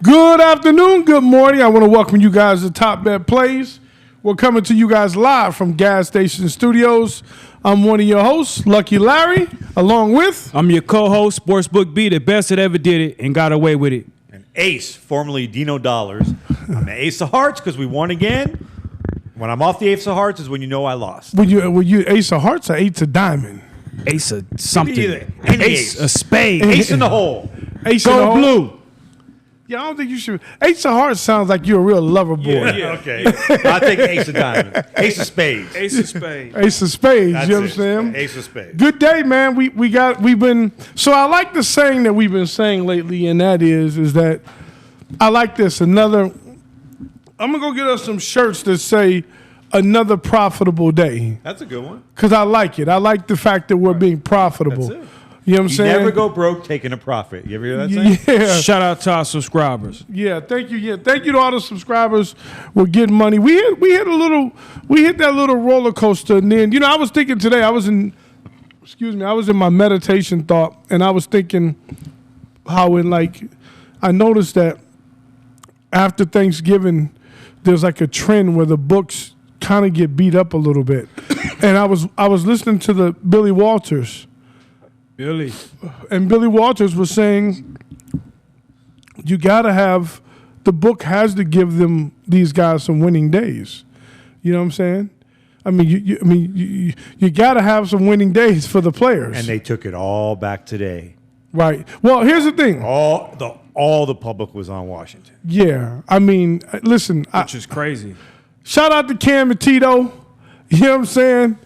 Good afternoon, good morning. I want to welcome you guys to Top Bet Plays. We're coming to you guys live from Gas Station Studios. I'm one of your hosts, Lucky Larry, along with... I'm your co-host, Sportsbook B, the best that ever did it and got away with it. And Ace, formerly Dino Dollars. I'm the Ace of Hearts because we won again. When I'm off the Ace of Hearts is when you know I lost. Were you Ace of Hearts or Ace of Diamond? Ace of something. Ace of spade. Ace in the hole. Ace Go of the hole? blue. Yeah, I don't think you should. Ace of Hearts sounds like you're a real lover boy. Yeah. Okay. I think Ace of Diamonds. Ace of Spades. Ace of spade. Ace of Spades, That's you know what I'm saying? Ace of Spades. Good day, man. We've been, so I like the saying that we've been saying lately, and that is that I like this. I'm gonna go get us some shirts that say another profitable day. That's a good one. Because I like it. I like the fact that we're being profitable. That's it. You know what I'm You saying? never go broke taking a profit. You ever hear that saying? Yeah. Shout out to our subscribers. Yeah, thank you. Yeah, thank you to all the subscribers. We're getting money. We hit that little roller coaster, and then I was thinking today. I was in my meditation thought, and I was thinking how I noticed that after Thanksgiving, there's like a trend where the books kind of get beat up a little bit, and I was listening to the Billy Walters. And Billy Walters was saying, you gotta have, the book has to give these guys some winning days. You know what I'm saying? I mean, you gotta have some winning days for the players. And they took it all back today. Right. Well, here's the thing. All the public was on Washington. Yeah. I mean, listen. Which is crazy. Shout out to Cam and Tito. You know what I'm saying?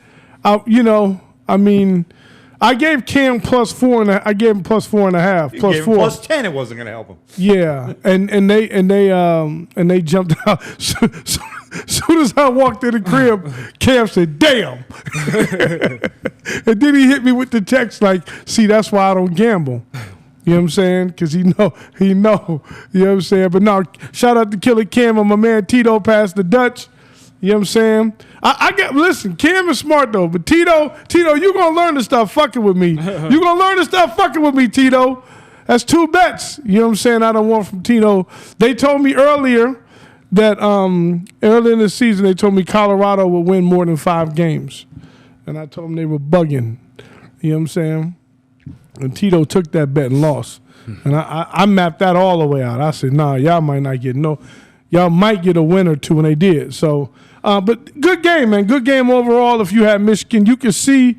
I gave Cam +4.5. I gave him +4.5. You gave him +4. +10. It wasn't going to help him. Yeah, and they jumped out. So soon as I walked in the crib, Cam said, "Damn!" And then he hit me with the text like, "See, that's why I don't gamble." You know what I'm saying? Because he know. You know what I'm saying? But no, shout out to Killer Cam and my man Tito passed the Dutch. You know what I'm saying? Listen, Cam is smart though, but Tito, you gonna learn to stop fucking with me. You gonna learn to stop fucking with me, Tito. That's 2 bets. You know what I'm saying? I don't want from Tito. They told me earlier that early in the season they told me Colorado would win more than 5 games. And I told them they were bugging. You know what I'm saying? And Tito took that bet and lost. And I mapped that all the way out. I said, nah, y'all might get a win or 2, and they did. So, but good game, man. Good game overall. If you had Michigan, you can see,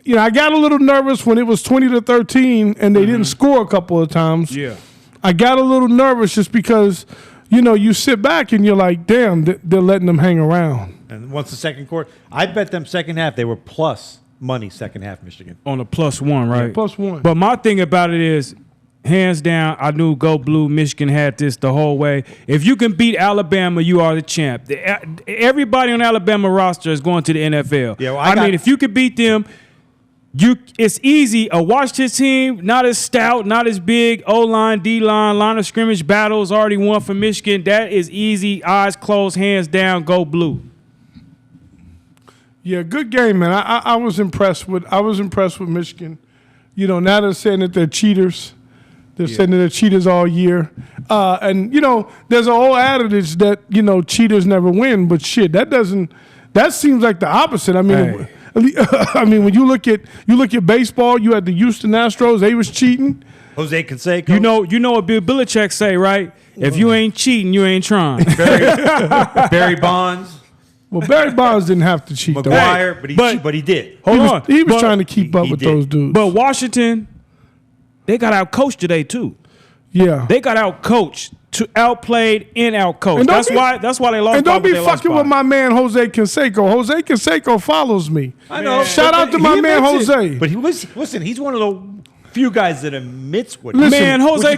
I got a little nervous when it was 20-13 and they didn't score a couple of times. Yeah. I got a little nervous just because, you sit back and you're like, damn, they're letting them hang around. And once the second quarter, I bet them second half, they were plus money second half, Michigan. On a +1, right? Yeah, +1. But my thing about it is, hands down, I knew Go Blue. Michigan had this the whole way. If you can beat Alabama, you are the champ. Everybody on Alabama roster is going to the NFL. Yeah, well, I mean, if you can beat them, it's easy. A Washington team, not as stout, not as big. O-line, D-line, line of scrimmage battles already won for Michigan. That is easy. Eyes closed, hands down, Go Blue. Yeah, good game, man. I was impressed with Michigan. Now they're saying that they're cheaters. They're saying that they're cheaters all year. And, there's a whole adage that, cheaters never win. But shit, that seems like the opposite. I mean, when you look at baseball, you had the Houston Astros, they was cheating. Jose Canseco. You know what Bill Belichick say, right? If you ain't cheating, you ain't trying. Barry Bonds. Well, Barry Bonds didn't have to cheat. McGuire, but he did. He was trying to keep up with those dudes. But Washington, they got out-coached today, too. Yeah. They got out-coached, outplayed and out-coached. That's why they lost. And don't be fucking with my man Jose Canseco. Jose Canseco follols me. I know. Shout out to my man Jose. But he's one of the few guys that admits what. Jose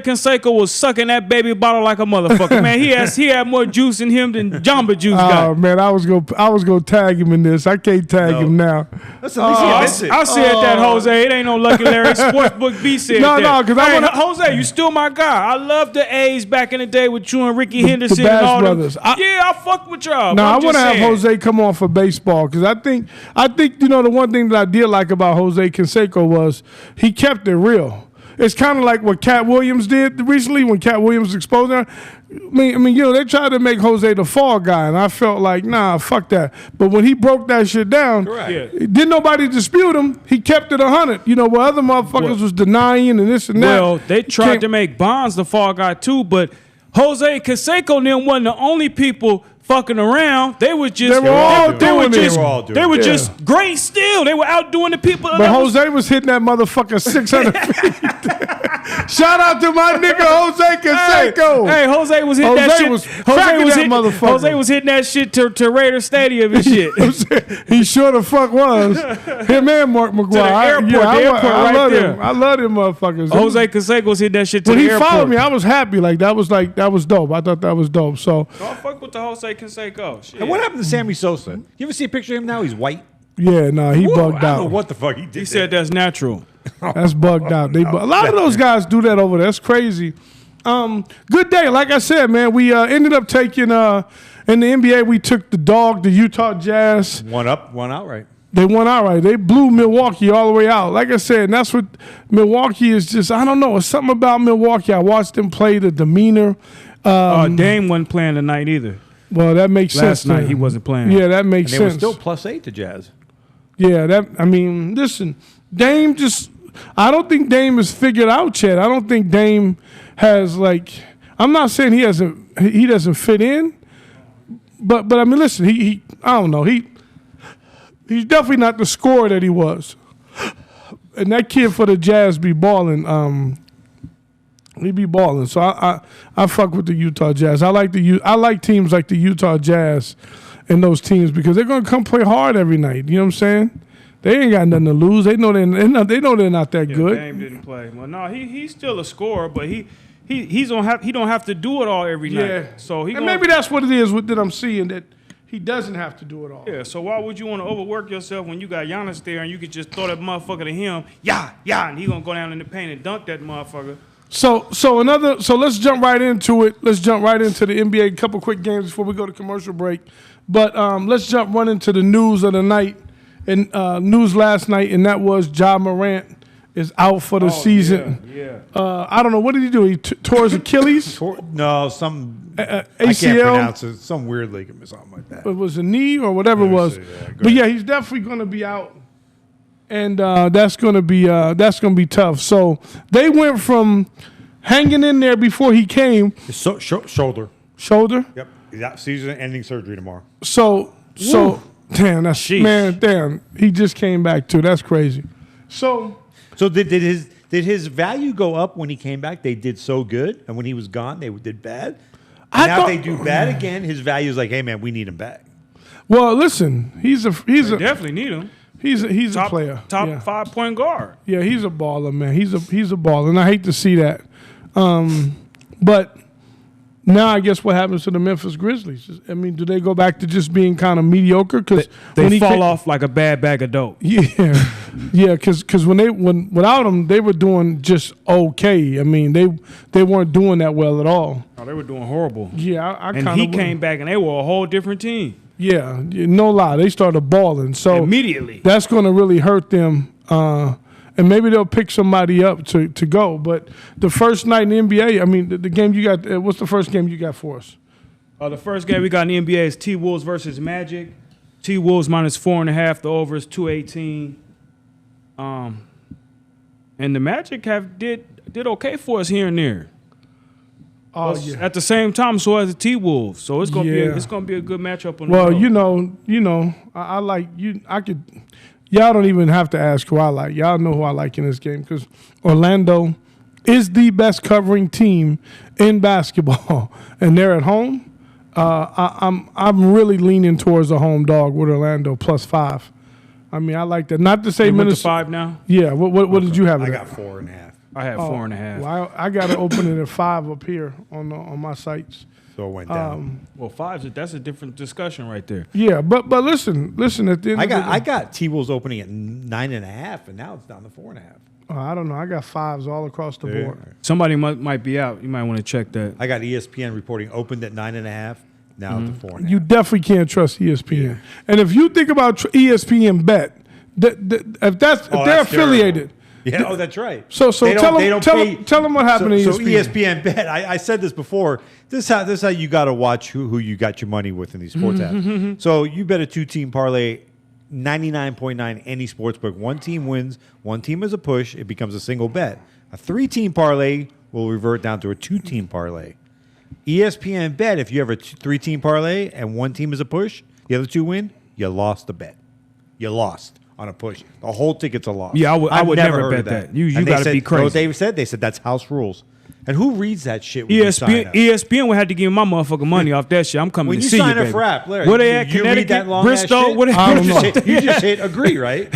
Canseco was sucking that baby bottle like a motherfucker. Man, he had more juice in him than Jamba Juice got. Oh man, I was gonna tag him in this. I can't tag him now. Listen, I said that, Jose. It ain't no Lucky Larry. Sportsbook B said that. No, because Jose, you still my guy. I love the A's back in the day with you and Ricky Henderson the and all brothers. I fuck with y'all. No, I want to have Jose come on for baseball because I think the one thing that I did like about Jose Canseco was he kept it real. it's kind of like what Cat Williams did recently when Cat Williams exposed her. I mean, they tried to make Jose the fall guy, and I felt like, nah, fuck that. But when he broke that shit down, didn't nobody dispute him. He kept it 100. Where other motherfuckers was denying and this and that. Well, they tried to make Bonds the fall guy too, but Jose Canseco and them wasn't the only people fucking around. They were just They were just great still. They were outdoing the people. But Jose was hitting that motherfucker 600 feet. Shout out to my nigga Jose Canseco. Hey, Jose was hitting that shit. Jose was hitting that shit to Raider Stadium and shit. He sure the fuck was. Him and Mark McGuire. I love him. I love them motherfuckers. Jose Canseco was hitting that shit to the airport. When he followed me, I was happy. That was dope. I thought that was dope. So I fuck with the Jose Canseco. Shit. And what happened to Sammy Sosa? You ever see a picture of him now? He's white. Yeah, he bugged out. I don't know what the fuck he did. He said that's natural. That's bugged out. A lot of those guys do that over there. That's crazy. Good day. Like I said, man, we ended up taking in the NBA. We took the Utah Jazz. One up, one out, right? They won outright. They blew Milwaukee all the way out. Like I said, and that's what Milwaukee is just. I don't know. It's something about Milwaukee. I watched them play, the demeanor. Dame wasn't playing tonight either. Well, that makes sense. Last night he wasn't playing. Yeah, that makes sense. They were still +8 to Jazz. Yeah, listen, Dame just. I don't think Dame is figured out yet. I don't think Dame has I'm not saying he doesn't fit in, but I mean, listen, he I don't know, he's definitely not the scorer that he was, and that kid for the Jazz be balling. He be balling. So I fuck with the Utah Jazz. I like teams like the Utah Jazz and those teams because they're gonna come play hard every night. You know what I'm saying? They ain't got nothing to lose. They know they're not that good. Dame didn't play. Well, no, he's still a scorer, but he don't have to do it all every night. Yeah. So maybe that's what it is that I'm seeing, that he doesn't have to do it all. Yeah. So why would you want to overwork yourself when you got Giannis there and you could just throw that motherfucker to him? Yeah, and he gonna go down in the paint and dunk that motherfucker. So let's jump right into it. Let's jump right into the NBA. A couple quick games before we go to commercial break. But let's jump right into the news of the night. And news last night, and that was Ja Morant is out for the season. Yeah. I don't know. What did he do? He tore his Achilles? Some ACL. I can't pronounce it. Some weird ligament or something like that. It was a knee or whatever it was. But yeah, he's definitely going to be out, and that's going to be tough. So they went from hanging in there before he came. Shoulder. Shoulder. Yep. He's out. Season-ending surgery tomorrow. So. Damn, man. He just came back too. That's crazy. So did his value go up when he came back? They did so good, and when he was gone, they did bad. Now if they do bad again, his value is like, hey man, we need him back. Well, listen, they definitely need him. He's a player, top 5-point guard. Yeah, he's a baller, man. He's a baller, and I hate to see that. But. Now I guess what happens to the Memphis Grizzlies? I mean, do they go back to just being kind of mediocre? Because they fall off like a bad bag of dope. Yeah. Because without him, they were doing just okay. I mean, they weren't doing that well at all. Oh, they were doing horrible. Yeah, he came back and they were a whole different team. Yeah, no lie, they started balling. So immediately, that's going to really hurt them. And maybe they'll pick somebody up to go. But the first night in the NBA, I mean, the game you got, what's the first game you got for us? The first game we got in the NBA is T-Wolves versus Magic. T-Wolves -4.5. The over is 218. And the Magic did okay for us here and there. Oh, yeah. At the same time, so as the T-Wolves. So it's gonna be a good matchup on the road. Well, you know, I like you. Y'all don't even have to ask who I like. Y'all know who I like in this game because Orlando is the best covering team in basketball, and they're at home. I'm really leaning towards a home dog with Orlando +5. I mean, I like that. Not to say Minnesota 5 now. Yeah. What did you have? I got 4.5. I have 4.5. Well, I got to open it at 5 up here on my sites. So it went down. Well, 5, that's a different discussion right there. Yeah, but listen. At the end I got T-Wolves opening at 9.5, and now it's down to 4.5. I don't know. I got 5s all across the board. Somebody might be out. You might want to check that. I got ESPN reporting opened at 9.5. Now it's 4.5. You definitely can't trust ESPN. Yeah. And if you think about ESPN Bet, if they're affiliated, Yeah, oh, that's right. So They tell don't them pay- what happened So to ESPN. ESPN Bet. I said this before. This is how you got to watch who you got your money with in these sports apps. So you bet a 2-team parlay, 99.9 any sportsbook. One team wins. One team is a push. It becomes a single bet. A 3-team parlay will revert down to a 2-team parlay. ESPN Bet. If you have a 3-team parlay and one team is a push, the other 2 win. You lost the bet. You lost on a push. The whole ticket's a loss. Yeah, I would never heard bet of that. You And they gotta said- be you know what crazy. they said? They said that's house rules. And who reads that shit when you sign ESPN, up? ESPN would have to give me my motherfucking money off that shit. I'm coming When to you see you, sign up baby. for app, Larry, Where they at? you read Connecticut, that long Bristol? shit? What they- I don't know. You just hit agree, right?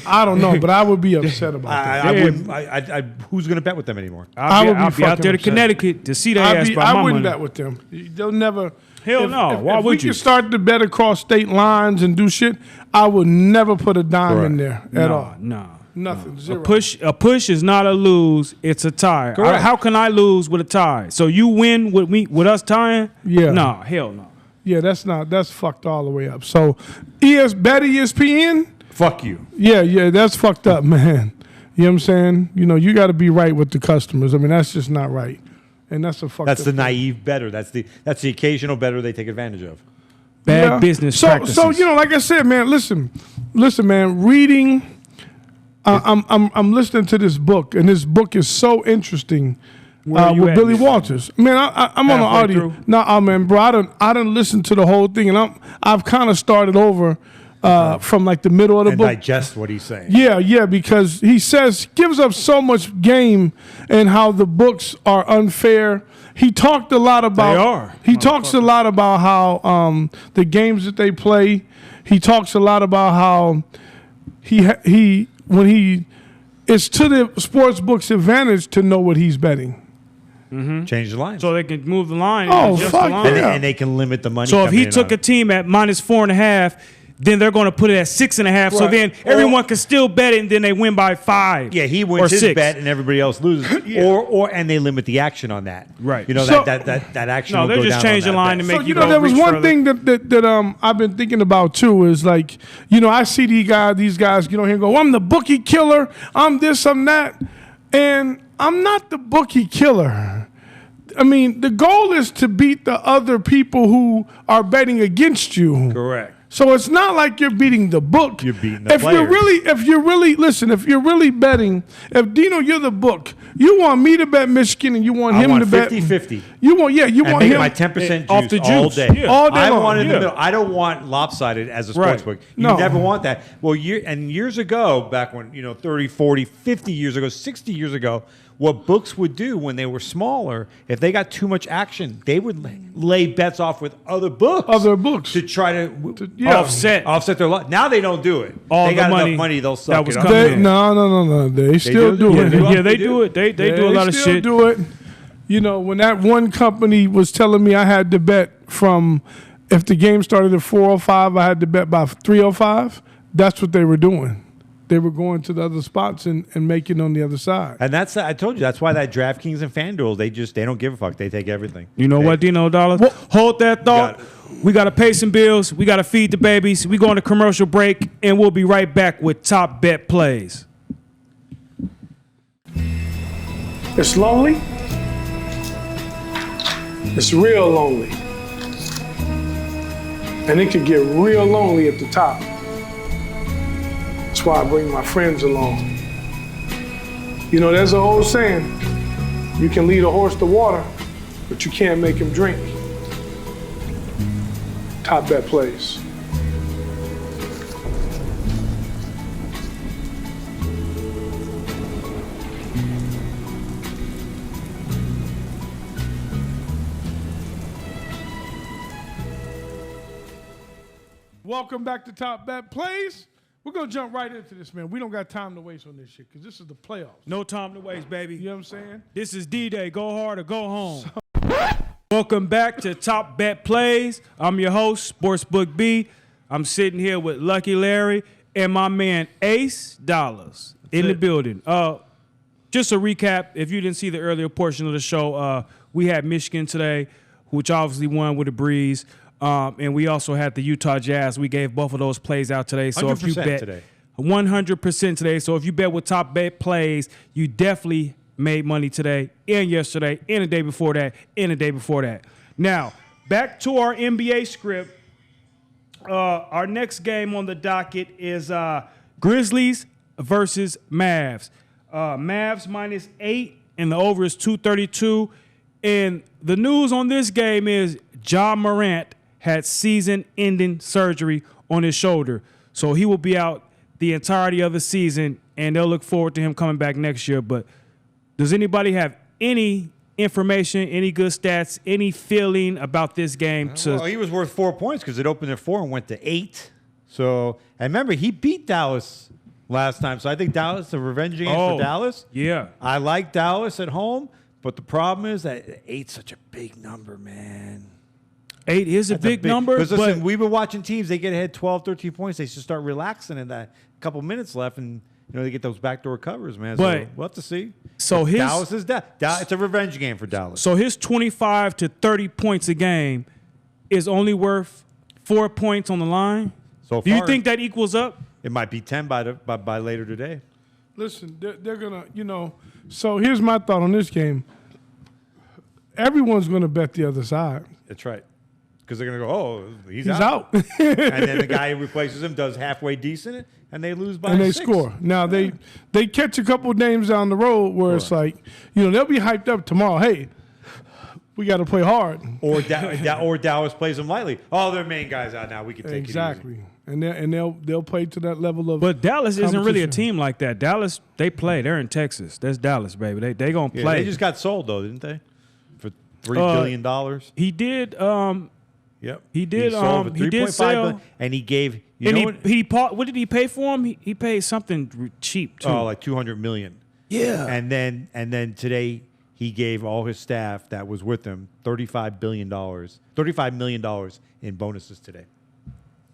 I don't know, but I would be upset about that. I wouldn't. Who's going to bet with them anymore? I'll be would be out there fucking to upset. Connecticut to see their ass by I my wouldn't money. bet with them. They'll never. Hell no. Why if would we you? could start to bet across state lines and do shit, I would never put a dime in there at all. Nah. Nothing. Zero. A push is not a lose, it's a tie. Correct. How can I lose with a tie? So you win with us tying? Yeah. Nah, hell no. Yeah, that's fucked all the way up. So, bet ESPN. Fuck you. Yeah, that's fucked up, man. You know what I'm saying? You know, you got to be right with the customers. I mean, that's just not right, and that's a fucked. That's up the thing. naive bettor. That's the occasional bettor they take advantage of. Bad business practices. So you know, like I said, man, listen, man. Reading. I'm listening to this book, and this book is so interesting. Where you with at, Billy Mr. Walters. Man, I'm on the Halfway audio. through? No, man, bro, I done listened to the whole thing, and I've kind of started over from like the middle of the And book. digest what he's saying. Yeah, because he gives up so much game and how the books are unfair. He talked a lot about. They are. He talks a lot about how the games that they play. He talks a lot about how it's to the sports book's advantage to know what he's betting. Change the lines. So they can move the line. Oh, adjust fuck the line. and, yeah. and they can limit the money. So if coming he in took on a it. team at -4.5, then they're going to put it at 6.5. So Right. then everyone can still bet it, and then they win by 5. Yeah, he or wins his 6. bet and everybody else loses. And they limit the action on that. Right. You know, So- that action No, will they're go just down on changing that line bet. to make So you know, go there was reach one further. thing that I've been thinking about too is like, you know, I see these guys get on here and go, I'm the bookie killer, I'm this, I'm that, and I'm not the bookie killer. I mean, the goal is to beat the other people who are betting against you. Correct. So it's not like you're beating the book. You're beating the if players. if you're really betting, if Dino, you're the book, you want me to bet Michigan and you want I him want to bet 50-50. You want And want make him my 10% off juice the all juice. day. Yeah. All day I long, want in yeah. the middle. I don't want lopsided as a Right. sportsbook. You No. never want that. Well, years ago, back when, 30, 40, 50 years ago, 60 years ago, what books would do when they were smaller, if they got too much action, they would lay bets off with other books. To try to yeah. Offset their loss. Now they don't do it. all they the got money enough money, they'll that suck was it up. coming in. No. They still do? do Yeah, it. they do. Yeah, they do it. They do a lot of still shit. do it. You know, when that one company was telling me I had to bet from, if the game started at 4:05, I had to bet by 3:05. That's what they were doing. They were going to the other spots and making on the other side. And I told you, that's why that DraftKings and FanDuel, they don't give a fuck. They take everything. You know what, Dino Dollars? Hold that thought. We got to pay some bills. We got to feed the babies. We going to commercial break, and we'll be right back with Top Bet Plays. It's lonely. It's real lonely. And it can get real lonely at the top. That's why I bring my friends along. You know, there's an old saying, you can lead a horse to water, but you can't make him drink. Top Bet Plays. Welcome back to Top Bet Plays. We're going to jump right into this, man. We don't got time to waste on this shit because this is the playoffs. No time to waste, baby. You know what I'm saying? This is D-Day. Go hard or go home. Welcome back to Top Bet Plays. I'm your host, Sportsbook B. I'm sitting here with Lucky Larry and my man Ace Dollars in the building. Just a recap, if you didn't see the earlier portion of the show, we had Michigan today, which obviously won with a breeze. And we also had the Utah Jazz. We gave both of those plays out today. So if you 100% bet today. 100% today. So if you bet with Top Bet Plays, you definitely made money today and yesterday and the day before that and the day before that. Now, back to our NBA script. Our next game on the docket is Grizzlies versus Mavs. Mavs -8 and the over is 232. And the news on this game is Ja Morant had season-ending surgery on his shoulder. So he will be out the entirety of the season, and they'll look forward to him coming back next year. But does anybody have any information, any good stats, any feeling about this game? Well, he was worth 4 points because it opened at 4 and went to 8. So, and remember, he beat Dallas last time. So I think Dallas, the revenge game for Dallas. Yeah. I like Dallas at home, but the problem is that 8's such a big number, man. 8 is a big number. Because listen, we've been watching teams, they get ahead 12, 13 points. They should start relaxing in that couple minutes left, and they get those backdoor covers, man. But, so we'll have to see. So Dallas is it's a revenge game for Dallas. So his 25 to 30 points a game is only worth 4 points on the line. So do you think that equals up? It might be 10 by later today. Listen, they're gonna, So here's my thought on this game. Everyone's gonna bet the other side. That's right. Because they're going to go, he's out. And then the guy who replaces him does halfway decent, and they lose by 6. And they score. Now, they catch a couple of names down the road where it's like, they'll be hyped up tomorrow. Hey, we got to play hard. Or Dallas plays them lightly. Oh, their main guy's out now. We can take it exactly. And they'll play to that level of. But Dallas isn't really a team like that. Dallas, they play. They're in Texas. That's Dallas, baby. They gonna play. They just got sold though, didn't they? For $3 billion. He did. Yep. He did. He did sell, and he gave. What did he pay for him? He paid something cheap too. Oh, like $200 million. Yeah. And then today he gave all his staff that was with him $35 million in bonuses today.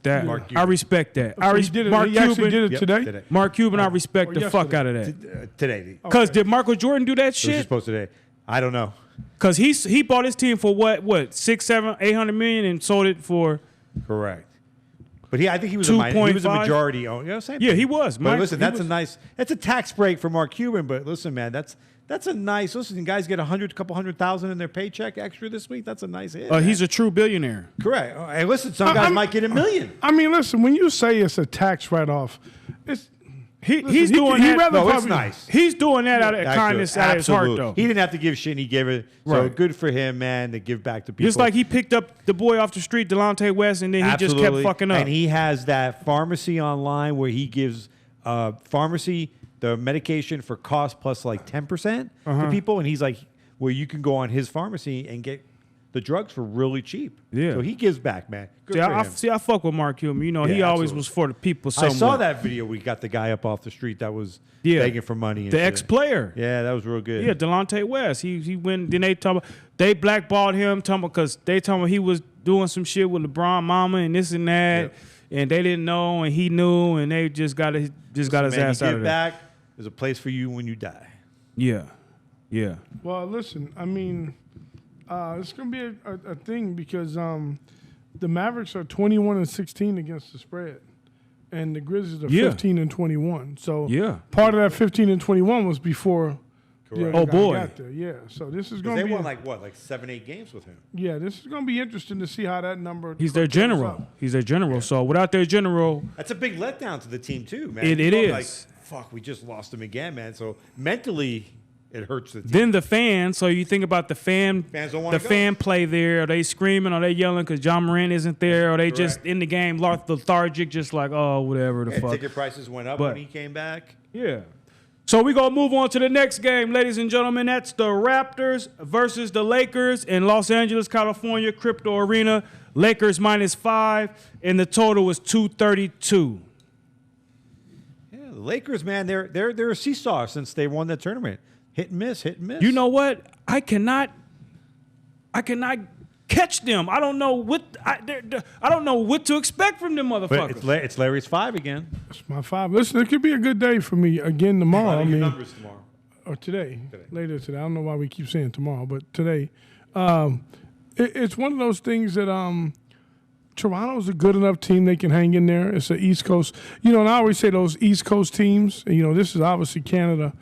I respect that. He actually did it today. Mark Cuban, I respect the fuck out of that. Today. Because did Michael Jordan do that It was shit? supposed today. I don't know. Because he bought his team for what 6, 7, 800 million and sold it for correct. But I think he was a majority owner. Same yeah, thing. he was. But listen, that's a tax break for Mark Cuban. But listen, man, that's a nice. Listen, guys get couple hundred thousand in their paycheck extra this week. That's a nice hit. He's a true billionaire. Correct. Hey, listen, some guys might get $1 million. I mean, listen, when you say it's a tax write-off, it's. He's doing that. It's nice. He's doing that out of kindness, out of his heart, though. He didn't have to give shit, and he gave it. So good for him, man, to give back to people. Just like he picked up the boy off the street, Delonte West, and then he just kept fucking up. And he has that pharmacy online where he gives pharmacy the medication for cost plus like 10% to people, and he's like, where you can go on his pharmacy and get the drugs for really cheap. Yeah. So he gives back, man. Good for him. I fuck with Mark Cuban. He always was for the people. I saw that video. We got the guy up off the street that was begging for money. The ex-player. Yeah, that was real good. Yeah, Delonte West. He went. Then they blackballed him, because they told him he was doing some shit with LeBron mama and this and that, and they didn't know, and he knew, and they just got his ass out of there. Back. There's a place for you when you die. Yeah. Well, listen. I mean. It's going to be a thing because the Mavericks are 21-16 against the spread, and the Grizzlies are 15-21. So part of that 15-21 was before. Got there. Yeah. So this is going to be. They won like 7-8 games with him. Yeah, this is going to be interesting to see how that number. He's their general. Yeah. So without their general, that's a big letdown to the team too, man. It is. Like, fuck, we just lost him again, man. So mentally. It hurts the team. Then the fans. So you think about the fan. Fans don't want to go. Fan play there. Are they screaming? Are they yelling because John Morant isn't there? Are they just in the game lethargic, just like whatever the fuck? Ticket prices went up when he came back. Yeah. So we're gonna move on to the next game, ladies and gentlemen. That's the Raptors versus the Lakers in Los Angeles, California, Crypto Arena. Lakers -5, and the total was 232. Yeah, the Lakers, man, they're a seesaw since they won that tournament. Hit and miss. You know what? I cannot catch them. I don't know what I don't know what to expect from them motherfuckers. But it's Larry's 5 again. It's my 5. Listen, it could be a good day for me again tomorrow. I mean, numbers tomorrow or today. Later today. I don't know why we keep saying tomorrow, but today. It's one of those things that Toronto's a good enough team. They can hang in there. It's an East Coast. And I always say those East Coast teams, this is obviously Canada.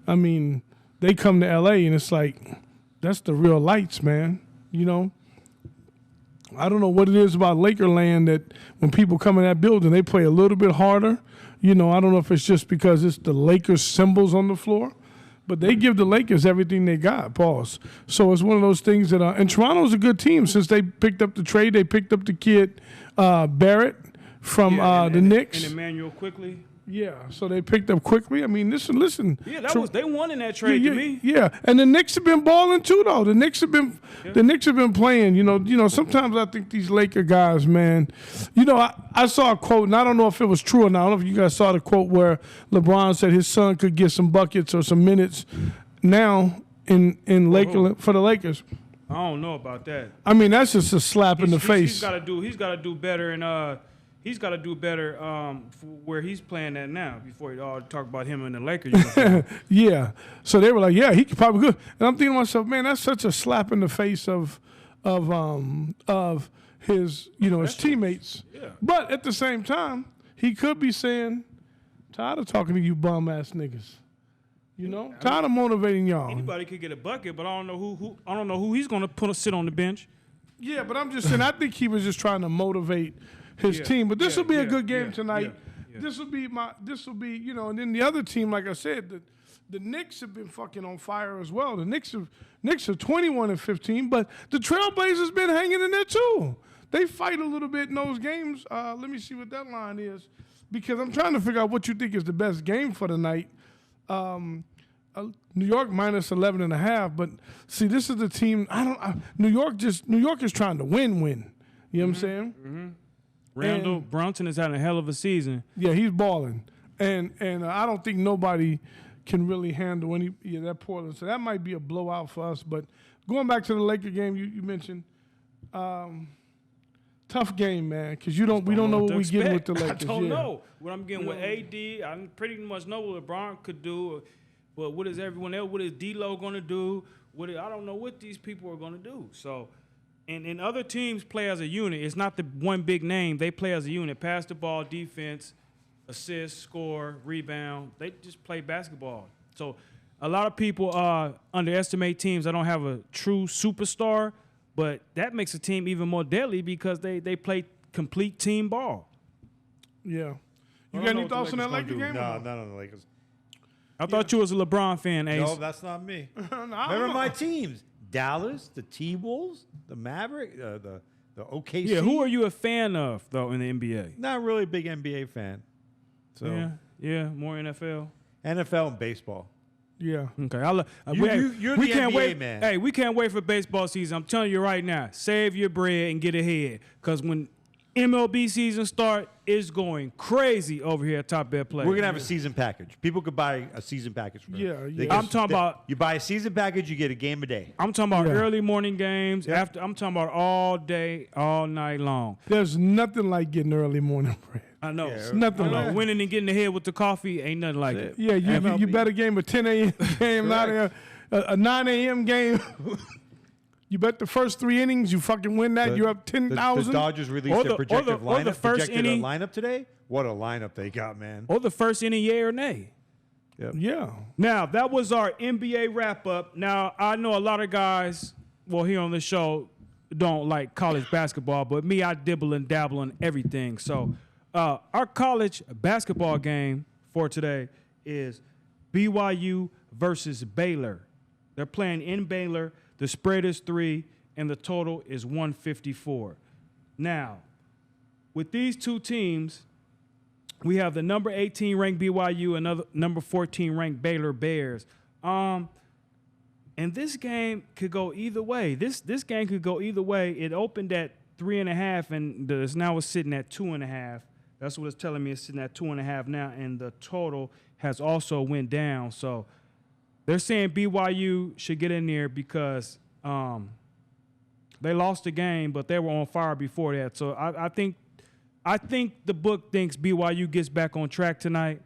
I mean, they come to L.A. and it's like, that's the real lights, man. I don't know what it is about Lakerland that when people come in that building, they play a little bit harder. I don't know if it's just because it's the Lakers symbols on the floor. But they give the Lakers everything they got, pause. So it's one of those things that and Toronto's a good team since they picked up the trade. They picked up the kid Barrett from the Knicks. And Emmanuel Quickly. Yeah, so they picked up Quickly. I mean, listen. Yeah, they won in that trade to me. Yeah, and the Knicks have been balling too, though. The Knicks have been playing. Sometimes I think these Laker guys, man. I saw a quote, and I don't know if it was true or not. I don't know if you guys saw the quote where LeBron said his son could get some buckets or some minutes now in Lakerland for the Lakers. I don't know about that. I mean, that's just a slap in the face. He's got to do better and. He's got to do better for where he's playing at now before he talk about him in the Lakers. Yeah. So they were like, yeah, he could probably good. And I'm thinking to myself, man, that's such a slap in the face of his his teammates. Yeah. But at the same time, he could be saying, tired of talking to you bum ass niggas. Tired of motivating y'all. Anybody could get a bucket, but I don't know who he's going to sit on the bench. Yeah, but I'm just saying, I think he was just trying to motivate his team. But this will be a good game tonight. Yeah. This will be, and then the other team, like I said, the Knicks have been fucking on fire as well. The Knicks are 21-15, but the Trailblazers been hanging in there too. They fight a little bit in those games. Let me see what that line is, because I'm trying to figure out what you think is the best game for the night. New York minus 11.5, but see, this is the team. New York is trying to win. You know what I'm saying? Mm-hmm. Randall Brunson is having a hell of a season. Yeah, he's balling, and I don't think nobody can really handle that Portland. So that might be a blowout for us. But going back to the Laker game, you mentioned, tough game, man, because we don't know what we're getting with the Lakers. I don't know what I'm getting with AD. I pretty much know what LeBron could do, but what is everyone else? What is D-Lo going to do? I don't know what these people are going to do. So. And other teams play as a unit. It's not the one big name. They play as a unit. Pass the ball, defense, assist, score, rebound. They just play basketball. So a lot of people underestimate teams that don't have a true superstar, but that makes a team even more deadly because they play complete team ball. Yeah. You got any thoughts on that Lakers game? No, not on the Lakers. I thought you was a LeBron fan, Ace. No, that's not me. Remember my teams. Dallas, the T-Wolves, the Maverick, the OKC. Yeah, who are you a fan of, though, in the NBA? Not really a big NBA fan. So Yeah, more NFL. NFL and baseball. Yeah. Okay. You're the NBA man. Hey, we can't wait for baseball season. I'm telling you right now, save your bread and get ahead. Because when MLB season start, it's going crazy over here at Top Bet Play. We're going to have a season package. People could buy a season package for it. Yeah. I'm talking about... You buy a season package, you get a game a day. I'm talking about early morning games. Yeah. I'm talking about all day, all night long. There's nothing like getting early morning bread. I know. It's nothing like it. Winning and getting ahead with the coffee ain't nothing like it. Yeah, you bet a game, a 10 a.m. game, a 9 a.m. game. You bet the first 3 innings, you fucking win that. You're up 10,000. The Dodgers released their projected lineup today. What a lineup they got, man. Or the first inning, yay or nay. Yep. Yeah. Now, that was our NBA wrap-up. Now, I know a lot of guys, here on the show, don't like college basketball, but me, I dibble and dabble in everything. So, our college basketball game for today is BYU versus Baylor. They're playing in Baylor. The spread is 3, and the total is 154. Now, with these two teams, we have the number 18 ranked BYU and number 14 ranked Baylor Bears. And this game could go either way. This game could go either way. It opened at 3.5, and now it's sitting at 2.5. That's what it's telling me. It's sitting at 2.5 now, and the total has also went down. So they're saying BYU should get in there because they lost the game, but they were on fire before that. So I think the book thinks BYU gets back on track tonight.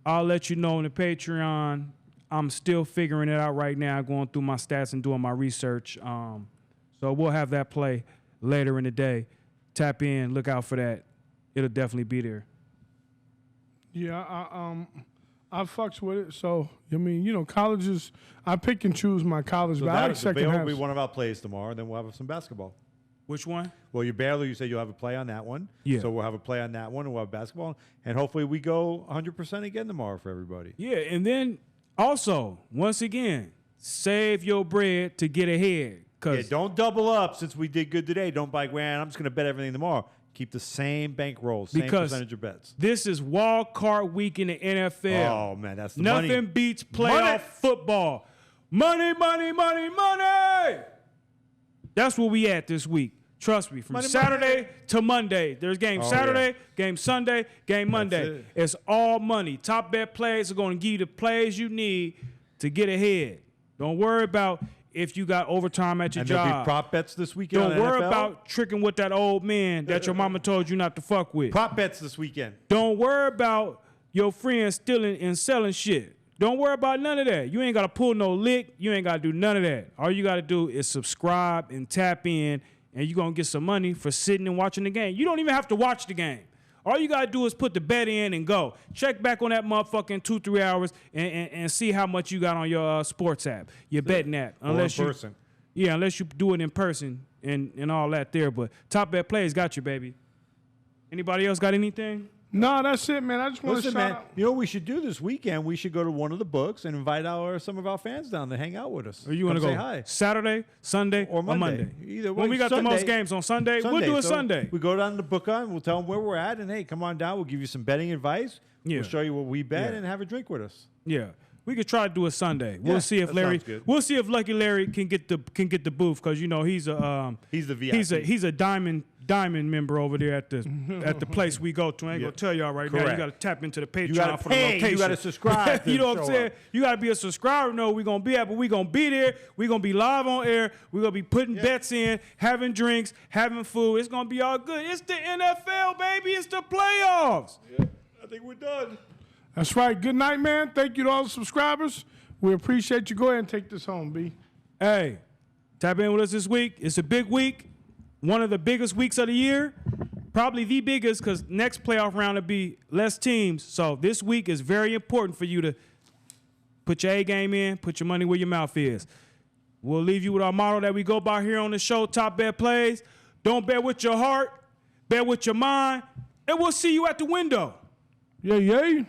I'll let you know on the Patreon. I'm still figuring it out right now, going through my stats and doing my research. So we'll have that play later in the day. tap in, look out for that. It'll definitely be there. Yeah, I fucks with it. So I mean, colleges. I pick and choose my college. So but I like that second will half. be one of our plays tomorrow. Then we'll have some basketball. Which one? Well, your Baylor, you said you'll have a play on that one. Yeah. So we'll have a play on that one, and we'll have basketball. And hopefully we go 100% again tomorrow for everybody. Yeah, and then also, once again, save your bread to get ahead. Yeah, don't double up since we did good today. Don't buy grand. I'm just going to bet everything tomorrow. Keep the same bankroll, same percentage of bets. This is wild card week in the NFL. Oh, man, that's the Nothing money. beats playoff football. Money, money, money, money. That's where we at this week. Trust me, from Saturday to Monday. There's game Saturday, game Sunday, game Monday. It's all money. Top bet plays are going to give you the plays you need to get ahead. Don't worry about if you got overtime at your job. There'll be prop bets this weekend. Don't worry NFL. about tricking with that old man that your mama told you not to fuck with. Prop bets this weekend. Don't worry about your friends stealing and selling shit. Don't worry about none of that. You ain't got to pull no lick. You ain't got to do none of that. All you got to do is subscribe and tap in, and you're going to get some money for sitting and watching the game. You don't even have to watch the game. All you got to do is put the bet in and go. Check back on that motherfucking 2-3 hours and see how much you got on your sports app, your betting app. Unless in person. Yeah, unless you do it in person and all that there. But Top Bet Plays got you, baby. Anybody else got anything? No, that's it, man. I just want to Listen, shout man, out. you know what we should do this weekend? We should go to one of the books and invite some of our fans down to hang out with us. Or you want to Come go say hi. Saturday, Sunday, Or Monday. Either way. When we got Sunday. the most games on Sunday, we'll do a So Sunday. We go down to the book and we'll tell them where we're at, and hey, come on down. We'll give you some betting advice. Yeah. We'll show you what we bet Yeah. and have a drink with us. Yeah. We could try to do a Sunday. We'll Yeah, see if that Larry. sounds good. We'll see if Lucky Larry can get the booth because he's a He's the VIP. he's a diamond member over there at the place we go to. I ain't gonna tell y'all right now. You Correct. got to tap into the Patreon gotta for pay. the location. You gotta subscribe to you know what I'm show saying? up. You got to be a subscriber. Know where we gonna be at, but we gonna be there. We gonna be live on air. We gonna be putting bets in, having drinks, having food. It's gonna be all good. It's the NFL, baby. It's the playoffs. Yeah. I think we're done. That's right. Good night, man. Thank you to all the subscribers. We appreciate you. Go ahead and take this home, B. Hey, tap in with us this week. It's a big week. One of the biggest weeks of the year. Probably the biggest because next playoff round will be less teams. So this week is very important for you to put your A game in, put your money where your mouth is. We'll leave you with our motto that we go by here on the show, Top Bet Plays. Don't bet with your heart, bet with your mind, and we'll see you at the window. Yeah, yeah.